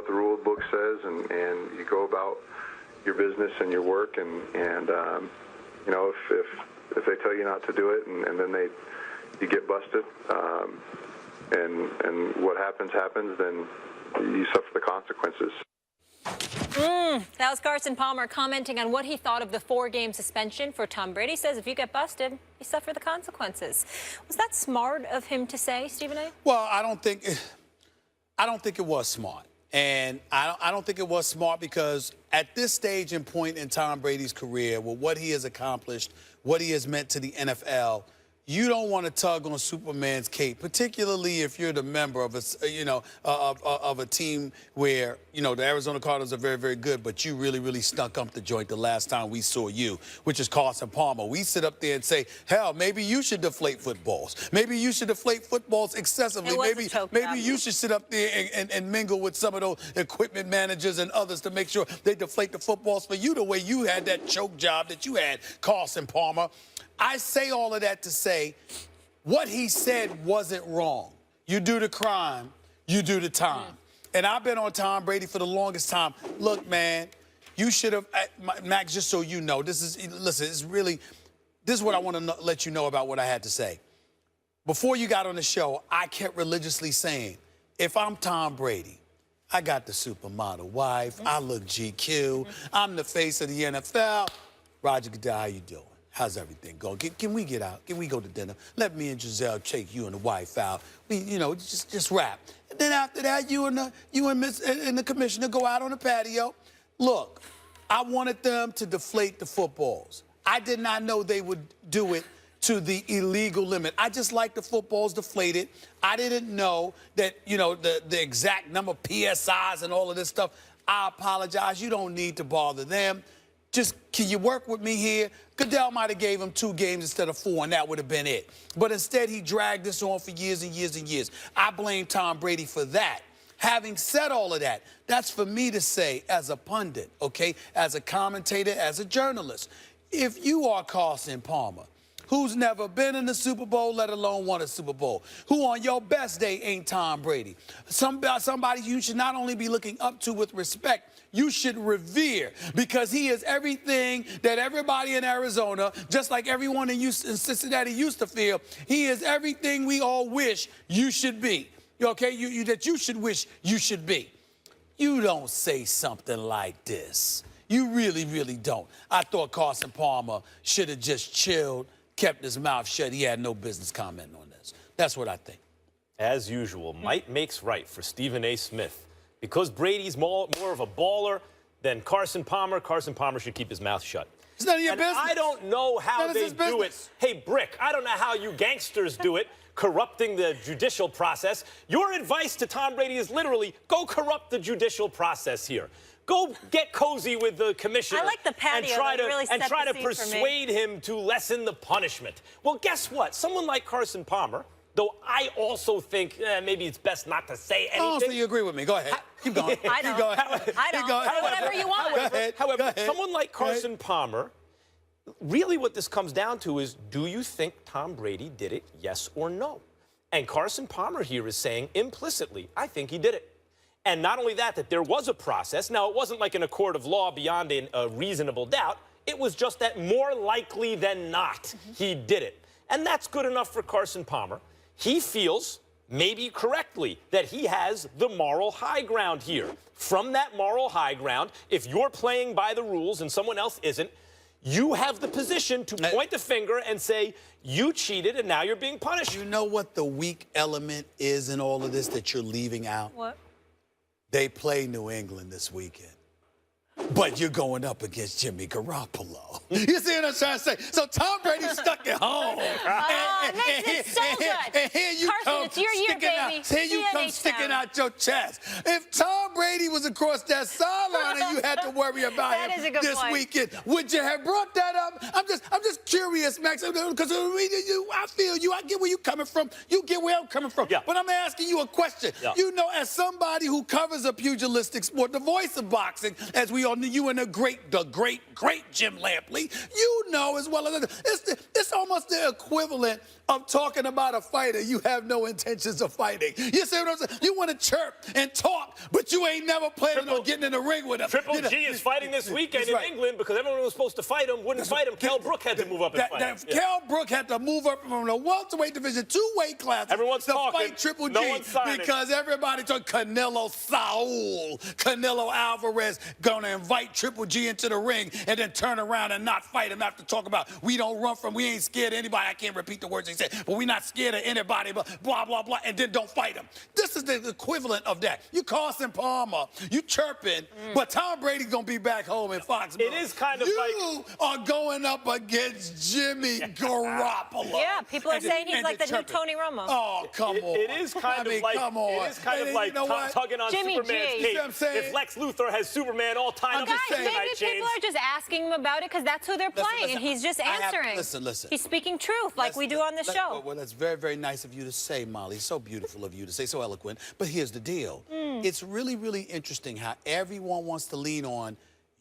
what the rule book says, and you go about your business and your work, and you know, if they tell you not to do it, and then you get busted, and what happens, then you suffer the consequences. That was Carson Palmer commenting on what he thought of the 4-game suspension for Tom Brady. Says if you get busted, you suffer the consequences. Was that smart of him to say, Stephen A? Well, I don't think it was smart. And I don't think it was smart because at this stage and point in Tom Brady's career, with what he has accomplished, what he has meant to the NFL, you don't want to tug on Superman's cape, particularly if you're the member of of a team where, you know, the Arizona Cardinals are very, very good, but you really, really stunk up the joint the last time we saw you, which is Carson Palmer. We sit up there and say, hell, maybe you should deflate footballs. Maybe you should deflate footballs excessively. Maybe you should sit up there and mingle with some of those equipment managers and others to make sure they deflate the footballs for you the way you had that choke job that you had, Carson Palmer. I say all of that to say what he said wasn't wrong. You do the crime, you do the time. And I've been on Tom Brady for the longest time. Look, man, you should have, Max, just so you know, this is what I want to let you know about what I had to say. Before you got on the show, I kept religiously saying, if I'm Tom Brady, I got the supermodel wife, I look GQ, I'm the face of the NFL. Roger Goodell, how you doing? How's everything going? Can we get out? Can we go to dinner? Let me and Giselle take you and the wife out. We, you know, just wrap. And then after that, you and the commissioner go out on the patio. Look, I wanted them to deflate the footballs. I did not know they would do it to the illegal limit. I just like the footballs deflated. I didn't know that, you know, the exact number of PSIs and all of this stuff. I apologize. You don't need to bother them. Just, can you work with me here? Goodell might have gave him 2 games instead of 4, and that would have been it. But instead, he dragged this on for years and years and years. I blame Tom Brady for that. Having said all of that, that's for me to say as a pundit, okay, as a commentator, as a journalist. If you are Carson Palmer, who's never been in the Super Bowl, let alone won a Super Bowl, who on your best day ain't Tom Brady, somebody you should not only be looking up to with respect, you should revere, because he is everything that everybody in Arizona, just like everyone in Cincinnati used to feel, he is everything we all wish you should be, okay, that you should wish you should be. You don't say something like this. You really, really don't. I thought Carson Palmer should have just chilled, kept his mouth shut. He had no business commenting on this. That's what I think. As usual, might makes right for Stephen A. Smith. Because Brady's more of a baller than Carson Palmer should keep his mouth shut. It's none of your business. I don't know how they do it. Hey, Brick, I don't know how you gangsters do it, corrupting the judicial process. Your advice to Tom Brady is literally, go corrupt the judicial process here. Go get cozy with the commissioner. I like the patio. And try to persuade him to lessen the punishment. Well, guess what? Someone like Carson Palmer, though I also think maybe it's best not to say anything. Oh, so you agree with me. Go ahead. Keep going. I don't. I don't. Whatever you want. However, someone like Carson Palmer, really what this comes down to is, do you think Tom Brady did it, yes or no? And Carson Palmer here is saying implicitly, I think he did it. And not only that, that there was a process. Now, it wasn't like in a court of law beyond a reasonable doubt. It was just that more likely than not, he did it. And that's good enough for Carson Palmer. He feels, maybe correctly, that he has the moral high ground here. From that moral high ground, if you're playing by the rules and someone else isn't, you have the position to point the finger and say, you cheated and now you're being punished. You know what the weak element is in all of this that you're leaving out? What? They play New England this weekend. But you're going up against Jimmy Garoppolo. You see what I'm trying to say? So Tom Brady's stuck at home. It makes it so good. And here you Carson, come it's your year, baby. Here you come sticking out your chest. If Tom Brady was across that sideline and you had to worry about him this weekend, would you have brought that up? I'm just curious, Max, because I feel you. I get where you're coming from. You get where I'm coming from. Yeah. But I'm asking you a question. Yeah. You know, as somebody who covers a pugilistic sport, the voice of boxing, as we all knew, you and the great Jim Lampley, you know as well as it's almost the equivalent of talking about a fighter you have no intentions of fighting. You see what I'm saying? You want to chirp and talk, but but you ain't never planning on getting in the ring with him. Triple G is fighting this weekend in England because everyone who was supposed to fight him wouldn't fight him. Kell Brook had to move up and fight him. Kell Brook had to move up from the welterweight division 2 weight classes Everyone's to talking. fight Triple G No one's signing. because everybody took Canelo Alvarez gonna invite Triple G into the ring and then turn around and not fight him after talk about we don't run from, we ain't scared of anybody. I can't repeat the words he said, but we're not scared of anybody, but blah, blah, blah, and then don't fight him. This is the equivalent of that. You Carson Palmer, you chirping, but Tom Brady's gonna be back home in Foxborough. It is kind of you are going up against Jimmy Garoppolo. Yeah, people are saying he's like the new Tony Romo. Oh, come on. It is kind of like, come on. It is kind of like tugging on Jimmy Superman's G. cape. You see what I'm saying? If Lex Luthor has Superman all tied up just Guys, saying. maybe people are just asking him about it because that's who they're playing, and he's just answering. Listen. He's speaking truth like we do on the show. Well, that's very, very nice of you to say, Molly. So beautiful of you to say, so eloquent. But here's the deal. It's really, really interesting how everyone wants to lean on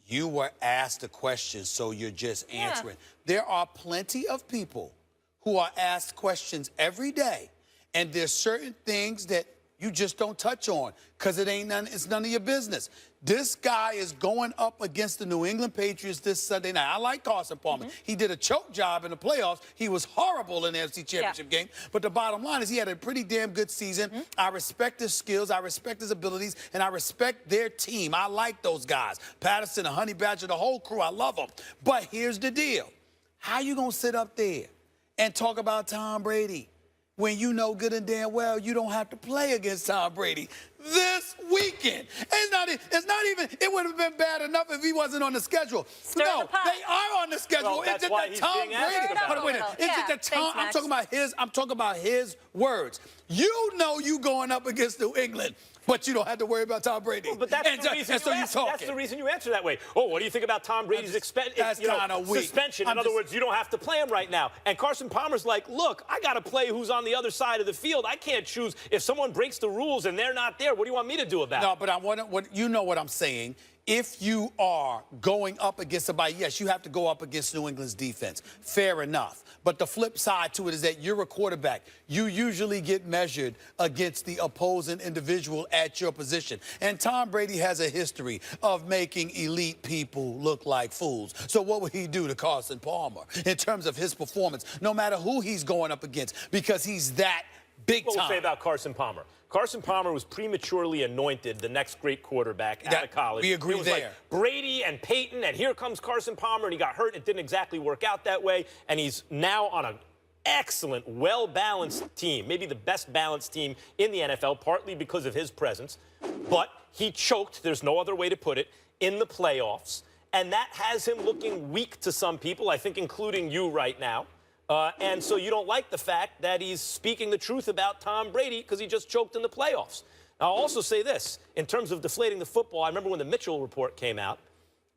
you were asked a question, so you're just answering. There are plenty of people who are asked questions every day, and there's certain things that you just don't touch on because it's none of your business. This guy is going up against the New England Patriots this Sunday night. I like Carson Palmer. He did a choke job in the playoffs. He was horrible in the NFC Championship game. But the bottom line is he had a pretty damn good season. I respect his skills. I respect his abilities. And I respect their team. I like those guys. Patterson, the Honey Badger, the whole crew. I love them. But here's the deal. How you going to sit up there and talk about Tom Brady when you know good and damn well you don't have to play against Tom Brady this weekend? It would have been bad enough if he wasn't on the schedule. Stir the pot. They are on the schedule. Well, is that's it why the he's Tom being asked Brady? about it. Wait a minute. Is it the Tom? Thanks, I'm talking about his words. You know you going up against New England, but you don't have to worry about Tom Brady. But that's the reason that's the reason you answer that way. Oh, what do you think about Tom Brady's suspension? In other words, you don't have to play him right now. And Carson Palmer's like, look, I got to play who's on the other side of the field. I can't choose. If someone breaks the rules and they're not there, what do you want me to do about it? No, but you know what I'm saying. If you are going up against somebody, yes, you have to go up against New England's defense. Fair enough. But the flip side to it is that you're a quarterback. You usually get measured against the opposing individual at your position. And Tom Brady has a history of making elite people look like fools. So what would he do to Carson Palmer in terms of his performance, no matter who he's going up against, because he's that big time? What we'll say about Carson Palmer. Carson Palmer was prematurely anointed the next great quarterback out of college. We agree it was there. Like Brady and Peyton, and here comes Carson Palmer, and he got hurt. It didn't exactly work out that way, and he's now on an excellent, well-balanced team, maybe the best balanced team in the NFL, partly because of his presence. But he choked, there's no other way to put it, in the playoffs, and that has him looking weak to some people, I think including you right now. And so you don't like the fact that he's speaking the truth about Tom Brady because he just choked in the playoffs. Now, I'll also say this. In terms of deflating the football, I remember when the Mitchell report came out,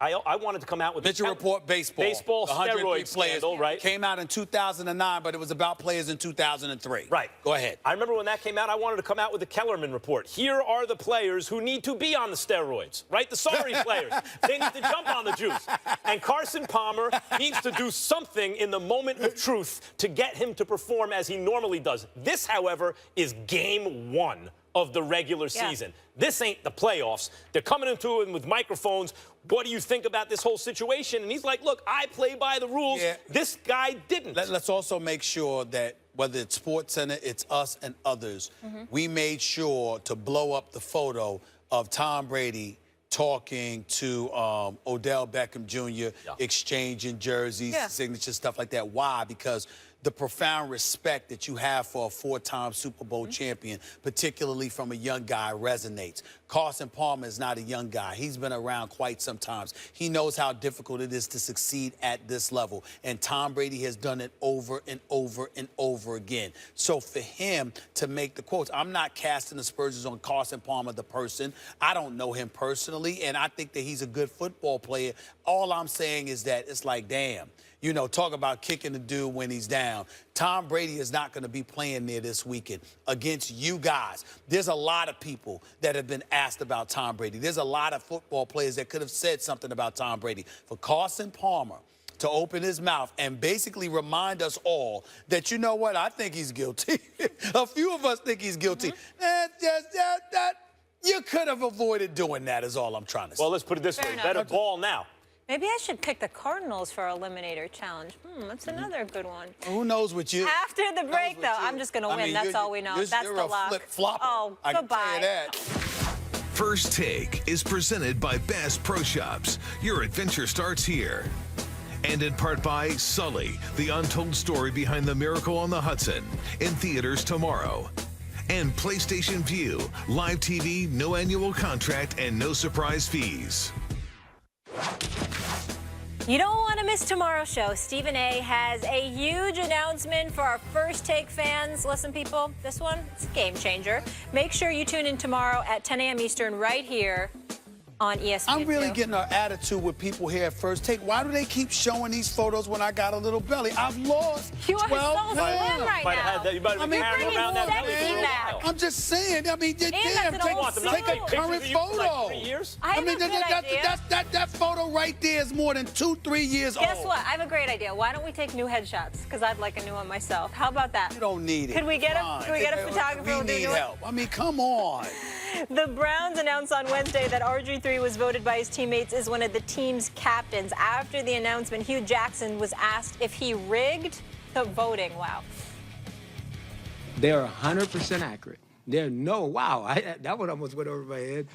I wanted to come out with Mitchell report, baseball. Baseball the 103 steroid scandal, right? Came out in 2009, but it was about players in 2003. Right. Go ahead. I remember when that came out, I wanted to come out with the Kellerman report. Here are the players who need to be on the steroids, right? The sorry players. They need to jump on the juice. And Carson Palmer needs to do something in the moment of truth to get him to perform as he normally does. This, however, is game one of the regular season. This ain't the playoffs. They're coming into it with microphones. What do you think about this whole situation? And he's like, look, I play by the rules. Yeah. This guy didn't. Let's also make sure that whether it's SportsCenter, it's us and others, we made sure to blow up the photo of Tom Brady talking to Odell Beckham Jr., exchanging jerseys, signatures, stuff like that. Why? Because the profound respect that you have for a 4-time Super Bowl champion, particularly from a young guy, resonates. Carson Palmer is not a young guy. He's been around quite some times. He knows how difficult it is to succeed at this level. And Tom Brady has done it over and over and over again. So for him to make the quotes, I'm not casting aspersions on Carson Palmer, the person. I don't know him personally, and I think that he's a good football player. All I'm saying is that it's like, damn. You know, talk about kicking the dude when he's down. Tom Brady is not going to be playing there this weekend against you guys. There's a lot of people that have been asked about Tom Brady. There's a lot of football players that could have said something about Tom Brady. For Carson Palmer to open his mouth and basically remind us all that, you know what, I think he's guilty. A few of us think he's guilty. You could have avoided doing that is all I'm trying to say. Well, let's put it this Fair way. enough. Better ball now. Maybe I should pick the Cardinals for Eliminator Challenge. That's another good one. Who knows what you... After the break, though, I'm just going to win. That's all we know. That's you're the a lock. flip-flopper. Oh, I goodbye. can tell you that. First Take is presented by Bass Pro Shops. Your adventure starts here. And in part by Sully, the untold story behind the Miracle on the Hudson, in theaters tomorrow. And PlayStation Vue, live TV, no annual contract, and no surprise fees. You don't want to miss tomorrow's show. Stephen A. has a huge announcement for our First Take fans. Listen, people, this one, it's a game changer. Make sure you tune in tomorrow at 10 a.m. Eastern right here on ESPN. I'm really getting an attitude with people here at First Take. Why do they keep showing these photos when I got a little belly? I've lost You are 12 so slim pounds. right Might now. have had that. You might have been I mean, carrying around that bringing belly sexy for a back. while. I'm just saying. I mean, damn, that's an old take a suit. current Pictures of you for like photo. 3 years? I have a good idea. That photo right there is more than 2-3 years old. Guess what? I have a great idea. Why don't we take new headshots? Because I'd like a new one myself. How about that? You don't need it. Could we get a Fine. photographer who'll We do need it? help. I mean, come on. The Browns announced on Wednesday that RG3 was voted by his teammates as one of the team's captains. After the announcement, Hugh Jackson was asked if he rigged the voting. Wow. They're 100% accurate. They're that one almost went over my head.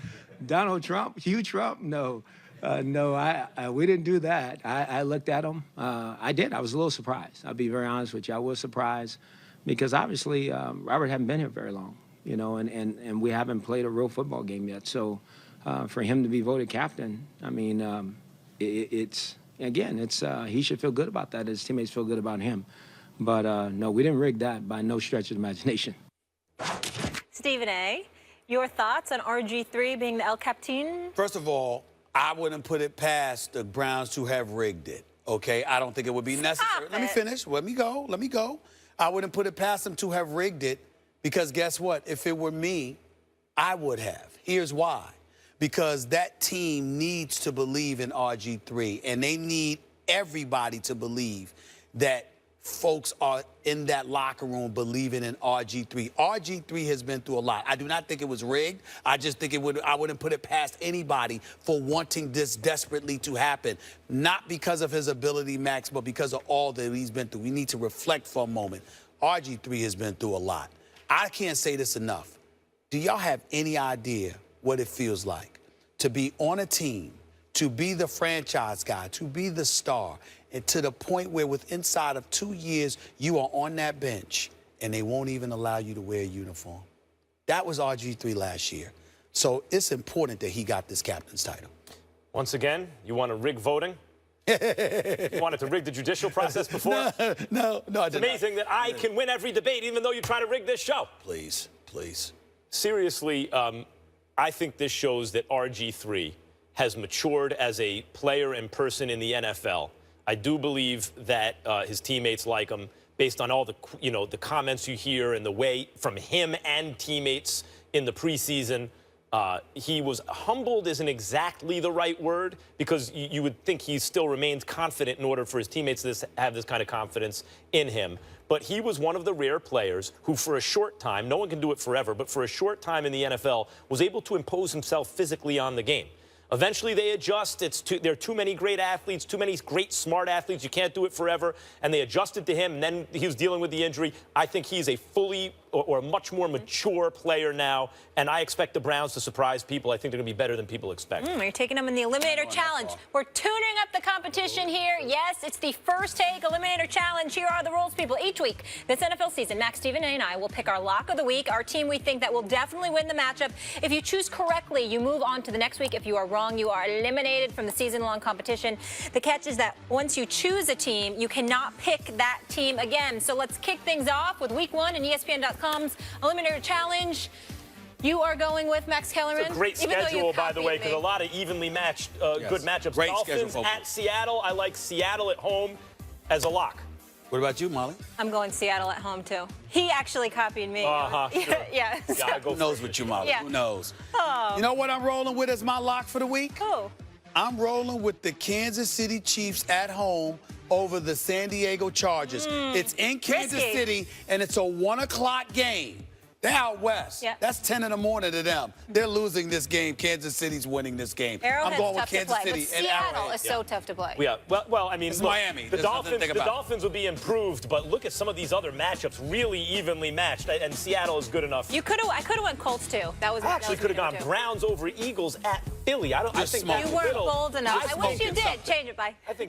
Donald Trump, Hugh Trump, no. We didn't do that. I looked at them. I did. I was a little surprised. I'll be very honest with you. I was surprised because obviously Robert hadn't been here very long, you know, and we haven't played a real football game yet. So for him to be voted captain, I mean, he should feel good about that. His teammates feel good about him. But no, we didn't rig that by no stretch of the imagination. Stephen A., your thoughts on RG3 being the El Captain? First of all, I wouldn't put it past the Browns to have rigged it, okay? I don't think it would be necessary. Let me finish. Let me go. I wouldn't put it past them to have rigged it because guess what? If it were me, I would have. Here's why. Because that team needs to believe in RG3, and they need everybody to believe that folks are in that locker room believing in RG3. RG3 has been through a lot. I do not think it was rigged. I just think I wouldn't put it past anybody for wanting this desperately to happen. Not because of his ability, Max, but because of all that he's been through. We need to reflect for a moment. RG3 has been through a lot. I can't say this enough. Do y'all have any idea what it feels like to be on a team, to be the franchise guy, to be the star, and to the point where inside of 2 years, you are on that bench and they won't even allow you to wear a uniform? That was RG3 last year. So it's important that he got this captain's title. Once again, you want to rig voting? You wanted to rig the judicial process before? No, It's amazing that I can win every debate even though you try to rig this show. Please. Seriously, I think this shows that RG3 has matured as a player and person in the NFL. I do believe that his teammates like him, based on all the the comments you hear and the way from him and teammates in the preseason. He was humbled isn't exactly the right word because you would think he still remains confident in order for his teammates to have this kind of confidence in him. But he was one of the rare players who, for a short time, no one can do it forever, but for a short time in the NFL, was able to impose himself physically on the game. Eventually, they adjust. There are too many great athletes, too many great, smart athletes. You can't do it forever. And they adjusted to him, and then he was dealing with the injury. I think he's a fully or a much more mature player now, and I expect the Browns to surprise people. I think they're going to be better than people expect. You're taking them in the Eliminator Challenge. We're tuning up the competition here. Yes, it's the First Take Eliminator Challenge. Here are the rules, people. Each week, this NFL season, Max, Stephen A, and I will pick our lock of the week, our team we think that will definitely win the matchup. If you choose correctly, you move on to the next week. If you are wrong, you are eliminated from the season-long competition. The catch is that once you choose a team, you cannot pick that team again. So let's kick things off with Week 1 and ESPN.com's Eliminator Challenge. You are going with Max Kellerman. It's a great schedule, by the way, because a lot of evenly matched good matchups. Great Dolphins schedule, at Seattle. I like Seattle at home as a lock. What about you, Molly? I'm going Seattle at home, too. He actually copied me. Sure. Yeah. Who knows with you, Molly? Yeah. Who knows? Oh. You know what I'm rolling with as my lock for the week? Who? I'm rolling with the Kansas City Chiefs at home over the San Diego Chargers. It's in Kansas Risky. City, and it's a 1 o'clock game. They're out west. Yeah. That's 10 in the morning to them. They're losing this game. Kansas City's winning this game. Arrowhead's I'm going with tough Kansas to play, City but and Seattle Arrowhead. is so tough to play. Yeah, well, I mean, It's look, Miami. The There's nothing to think about. Dolphins will be improved, but look at some of these other matchups, really evenly matched, and Seattle is good enough. I could have went Colts too. That was I actually could have gone too. Browns over Eagles at Philly. I think smart. that's You weren't a little. bold enough. I wish you smoking did. something. Change it, bye. I think.